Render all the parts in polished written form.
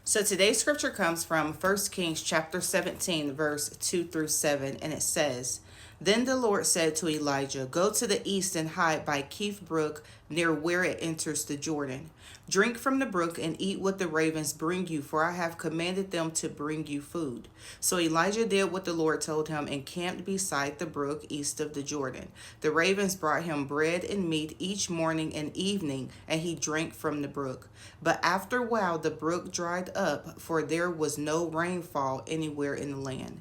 So today's scripture comes from 1 Kings chapter 17, verse 2 through 7, and it says, Then the Lord said to Elijah, Go to the east and hide by Keith Brook near where it enters the Jordan. Drink from the brook and eat what the ravens bring you, for I have commanded them to bring you food. So Elijah did what the Lord told him and camped beside the brook east of the Jordan. The ravens brought him bread and meat each morning and evening, and he drank from the brook. But after a while the brook dried up, for there was no rainfall anywhere in the land.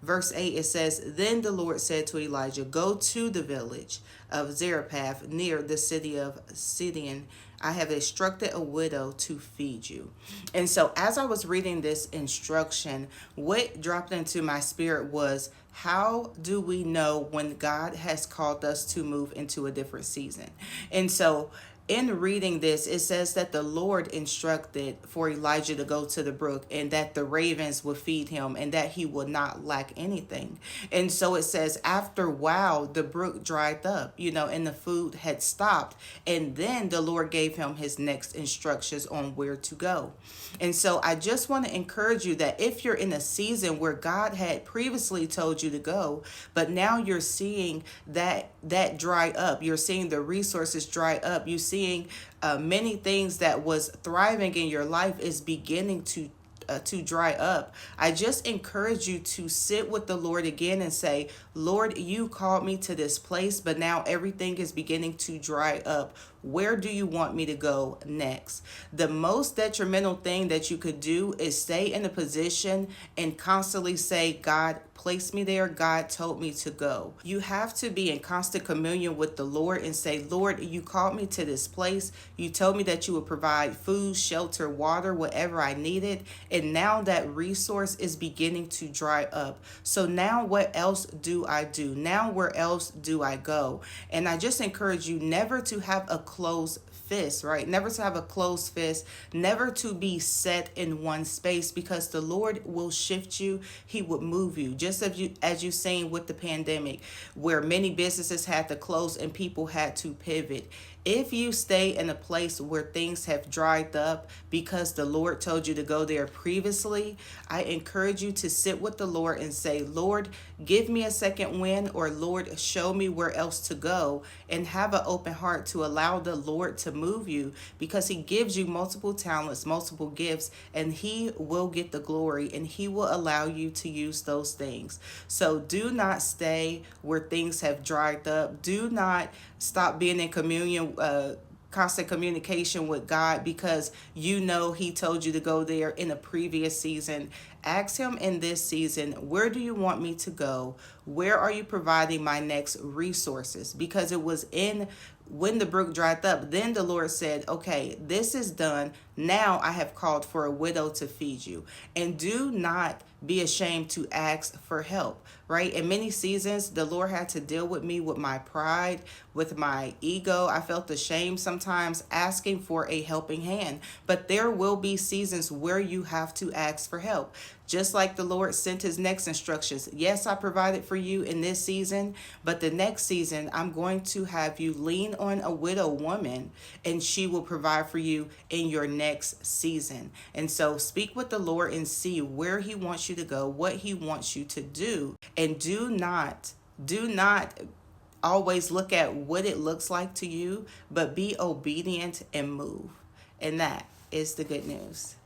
Verse 8, it says, Then the Lord said to Elijah, Go to the village of Zarephath near the city of Sidon. I have instructed a widow to feed you. And so as I was reading this instruction, what dropped into my spirit was, how do we know when God has called us to move into a different season? And so in reading this, it says that the Lord instructed for Elijah to go to the brook and that the ravens would feed him and that he would not lack anything. And so it says after a while, the brook dried up, and the food had stopped. And then the Lord gave him his next instructions on where to go. And so I just want to encourage you that if you're in a season where God had previously told you to go, but now you're seeing that dry up, you're seeing the resources dry up, you seeing many things that was thriving in your life is beginning to dry up. I just encourage you to sit with the Lord again and say, Lord, you called me to this place, but now everything is beginning to dry up. Where do you want me to go next? The most detrimental thing that you could do is stay in a position and constantly say, God placed me there. God told me to go. You have to be in constant communion with the Lord and say, Lord, you called me to this place. You told me that you would provide food, shelter, water, whatever I needed. And now that resource is beginning to dry up. So now what else do I do? Now where else do I go? And I just encourage you never to have a closed fist, right? Never to have a closed fist, never to be set in one space, because the Lord will shift you. He would move you. Just as you've seen with the pandemic, where many businesses had to close and people had to pivot. If you stay in a place where things have dried up because the Lord told you to go there previously, I encourage you to sit with the Lord and say, Lord, give me a second wind, or Lord, show me where else to go, and have an open heart to allow the Lord to move you, because he gives you multiple talents, multiple gifts, and he will get the glory and he will allow you to use those things. So do not stay where things have dried up. Do not stop being in communion, constant communication with God because he told you to go there in a previous season. Ask him in this season, where do you want me to go? Where are you providing my next resources? Because it was when the brook dried up, then the Lord said, okay, this is done. Now I have called for a widow to feed you. And do not be ashamed to ask for help, right? In many seasons, the Lord had to deal with me with my pride, with my ego. I felt ashamed sometimes asking for a helping hand. But there will be seasons where you have to ask for help. Just like the Lord sent his next instructions. Yes, I provided for you in this season, but the next season, I'm going to have you lean on a widow woman, and she will provide for you in your next season. And so speak with the Lord and see where he wants you to go, what he wants you to do. And do not always look at what it looks like to you, but be obedient and move. And that is the good news.